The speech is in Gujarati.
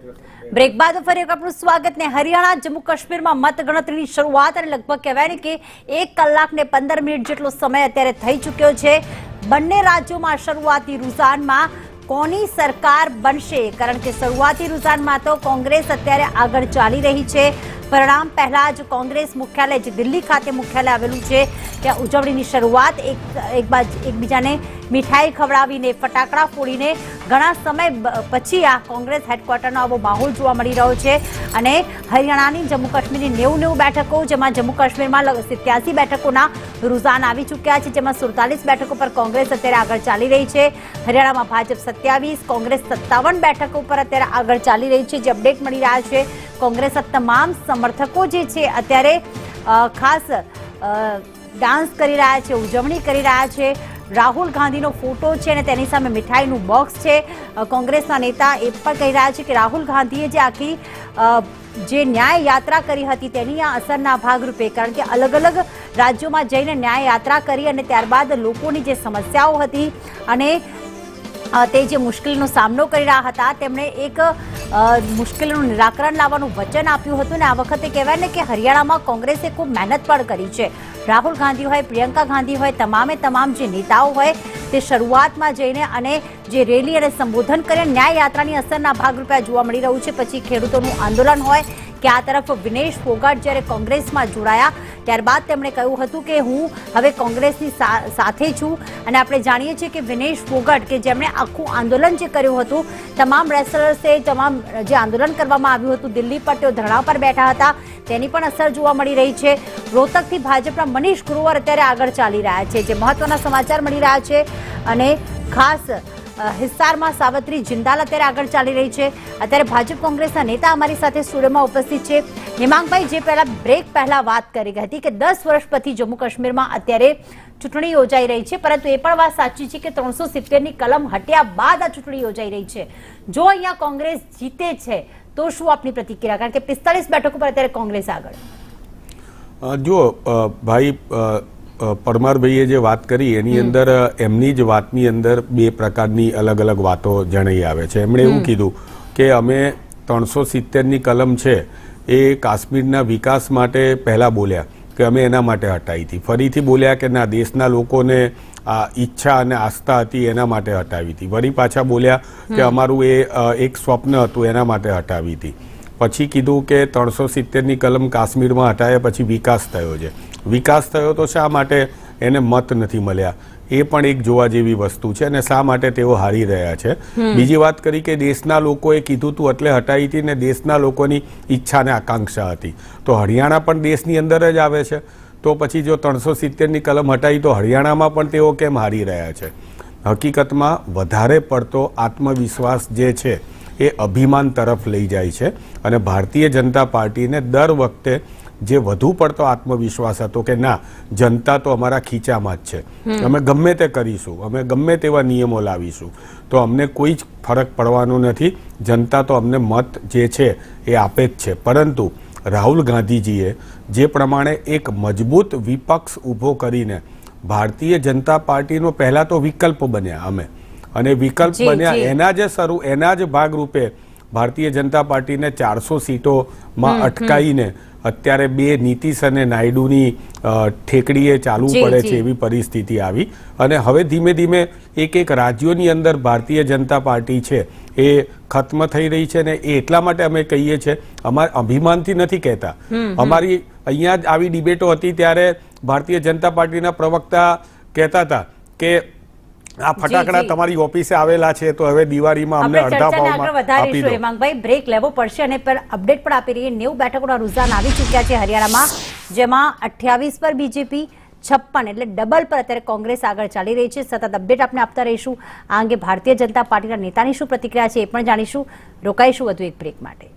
બ્રેક બાદ ફરી એક આપનું સ્વાગત ને હરિયાણા જમ્મુ કાશ્મીરમાં મતગણતરીની શરૂઆત અને લગભગ કહેવાય ને કે 1 કલાક ને 15 મિનિટ જેટલો સમય અત્યારે થઈ ચૂક્યો છે। બંને રાજ્યોમાં શરૂઆતી રૂઝાનમાં કોની સરકાર બનશે, કારણ કે શરૂઆતી રૂઝાનમાં તો કોંગ્રેસ અત્યારે આગળ ચાલી રહી છે। પરિણામ પહેલા જ કોંગ્રેસ મુખ્યાલય જે દિલ્હી ખાતે મુખ્યાલય આવેલું છે ત્યાં ઉજવણીની શરૂઆત એકબીજાને મીઠાઈ ખવડાવીને ફટાકડા ફોડીને ઘણા સમય પછી આ કોંગ્રેસ હેડક્વાર્ટરનો આવો માહોલ જોવા મળી રહ્યો છે। અને હરિયાણાની જમ્મુ કાશ્મીરની 90 બેઠકો, જેમાં જમ્મુ કાશ્મીરમાં 87 બેઠકોના રૂઝાન આવી ચૂક્યા છે, જેમાં 47 બેઠકો પર કોંગ્રેસ અત્યારે આગળ ચાલી રહી છે। હરિયાણામાં ભાજપ 27, કોંગ્રેસ 57 બેઠકો પર અત્યારે આગળ ચાલી રહી છે। જે અપડેટ મળી રહ્યા છે, કોંગ્રેસના તમામ સમર્થકો જે છે અત્યારે ખાસ ડાન્સ કરી રહ્યા છે, ઉજવણી કરી રહ્યા છે। રાહુલ ગાંધીનો ફોટો છે અને તેની સામે મીઠાઈનું બોક્સ છે। કોંગ્રેસના નેતા એ પણ કહી રહ્યા છે કે રાહુલ ગાંધીએ જે આખી જે ન્યાય યાત્રા કરી હતી તેની આ અસરના ભાગરૂપે, કારણ કે અલગ અલગ રાજ્યોમાં જઈને ન્યાય યાત્રા કરી અને ત્યારબાદ લોકોની જે સમસ્યાઓ હતી અને તે જે મુશ્કેલીનો સામનો કરી રહ્યા હતા તેમણે એક મુશ્કેલીનું નિરાકરણ લાવવાનું વચન આપ્યું હતું। અને આ વખતે કહેવાય ને કે હરિયાણામાં કોંગ્રેસે ખૂબ મહેનત પણ કરી છે। રાહુલ ગાંધી હોય, પ્રિયંકા ગાંધી હોય, તમામ જે નેતાઓ હોય તે શરૂઆતમાં જઈને અને જે રેલી અને સંબોધન કરે ન્યાય યાત્રાની અસરના ભાગરૂપે જોવા મળી રહ્યું છે। પછી ખેડૂતોનું આંદોલન હોય કે આ તરફ વિનેશ ફોગાટ જ્યારે કોંગ્રેસમાં જોડાયા ત્યારબાદ તેમણે કહ્યું હતું કે હું હવે કોંગ્રેસની સાથે છું। અને આપણે જાણીએ છીએ કે વિનેશ ફોગાટ કે જેમણે આખું આંદોલન જે કર્યું હતું, તમામ રેસલર્સે જે આંદોલન કરવામાં આવ્યું હતું દિલ્હી પર, તેઓ ધરણા પર બેઠા હતા, તેની પણ અસર જોવા મળી રહી છે। રોહતકથી ભાજપના મનીષ ગ્રોવર અત્યારે આગળ ચાલી રહ્યા છે, જે મહત્વના સમાચાર મળી રહ્યા છે। અને ખાસ હિસારમાં સાવત્રી જિંદાલ અત્યારે આગળ ચાલી રહી છે। અત્યારે ભાજપ કોંગ્રેસના નેતા અમારી સાથે સ્ટુડિયોમાં ઉપસ્થિત છે। હેમાંગભાઈ, જે બ્રેક પહેલા વાત કરી હતી કે 10 વર્ષ પછી જમ્મુ કાશ્મીરમાં અત્યારે ચૂંટણી યોજાઈ રહી છે, પરંતુ એ પણ વાત સાચી છે કે 370ની કલમ હટ્યા બાદ આ ચૂંટણી યોજાઈ રહી છે। જો અહીંયા કોંગ્રેસ જીતે છે તો શું આપની પ્રતિક્રિયા, કારણ કે 45 બેઠકો પર અત્યારે કોંગ્રેસ આગળ? જો ભાઈ પરમારભાઈએ જે વાત કરી એની અંદર એમની જ વાતની અંદર બે પ્રકારની અલગ અલગ વાતો જણાઈ આવે છે। એમણે એવું કીધું કે અમે 370ની કલમ છે એ કાશ્મીરના વિકાસ માટે પહેલાં બોલ્યા કે અમે એના માટે હટાવી હતી, ફરીથી બોલ્યા કે ના દેશના લોકોને આ ઈચ્છા અને આસ્થા હતી એના માટે હટાવી હતી, વળી પાછા બોલ્યા કે અમારું એ એક સ્વપ્ન હતું એના માટે હટાવી હતી, પછી કીધું કે 370ની કલમ કાશ્મીરમાં હટાયા પછી વિકાસ થયો છે। વિકાસ થયો તો શા માટે એને મત નથી મળ્યા, એ પણ એક જોવા જેવી વસ્તુ છે અને શા માટે તેઓ હારી રહ્યા છે। બીજી વાત કરી કે દેશના લોકોએ કીધું હતું એટલે હટાવી હતી ને દેશના લોકોની ઈચ્છા અને આકાંક્ષા હતી, તો હરિયાણા પણ દેશની અંદર જ આવે છે, તો પછી જો 370ની કલમ હટાવી તો હરિયાણામાં પણ તેઓ કેમ હારી રહ્યા છે? હકીકતમાં વધારે પડતો આત્મવિશ્વાસ જે છે એ અભિમાન તરફ લઈ જાય છે અને ભારતીય જનતા પાર્ટીને દર વખતે જે વધુ પડતો આત્મવિશ્વાસ હતો કે ના જનતા તો અમારા ખીચામાં જ છે, અમે ગમે તે કરીશું, અમે ગમે તેવા નિયમો લાવીશું તો અમને કોઈ જ ફરક પડવાનો નથી, જનતા તો અમને મત જે છે એ આપે જ છે। પરંતુ રાહુલ ગાંધીજીએ જે પ્રમાણે એક મજબૂત વિપક્ષ ઊભો કરીને ભારતીય જનતા પાર્ટીનો પહેલાં તો વિકલ્પ બન્યા અમે, અને વિકલ્પ બન્યા એના જ ભાગરૂપે ભારતીય જનતા પાર્ટીને 400 સીટોમાં અટકાવીને અત્યારે બે નીતિશ અને નાયડુની ઠેકડીએ ચાલવું પડે છે એવી પરિસ્થિતિ આવી। અને હવે ધીમે ધીમે એક રાજ્યોની અંદર ભારતીય જનતા પાર્ટી છે એ ખત્મ થઈ રહી છે ને એ એટલા માટે અમે કહીએ છીએ, અમારા અભિમાનથી નથી કહેતા, અમારી અહીંયા જ આવી ડિબેટો હતી ત્યારે ભારતીય જનતા પાર્ટીના પ્રવક્તા કહેતા હતા કે આ ફટાકડા તમારી ઓફિસે આવેલા છે તો હવે દિવાળીમાં અમને અડધા ભાવમાં આપી દો। હેમાંગભાઈ, બ્રેક લેવો પડશે અને પર અપડેટ પણ આપી રહીએ। 90 બેઠકોના રૂઝાન આવી ચૂક્યા છે હરિયાણામાં, જેમાં 28 પર બીજેપી, 56 એટલે ડબલ પર અત્યારે કોંગ્રેસ આગળ ચાલી રહી છે। સતત અપડેટ આપણે આપતા રહીશું। આ અંગે ભારતીય જનતા પાર્ટીના નેતાની શું પ્રતિક્રિયા છે એ પણ જાણીશું। રોકાઈશું વધુ એક બ્રેક માટે।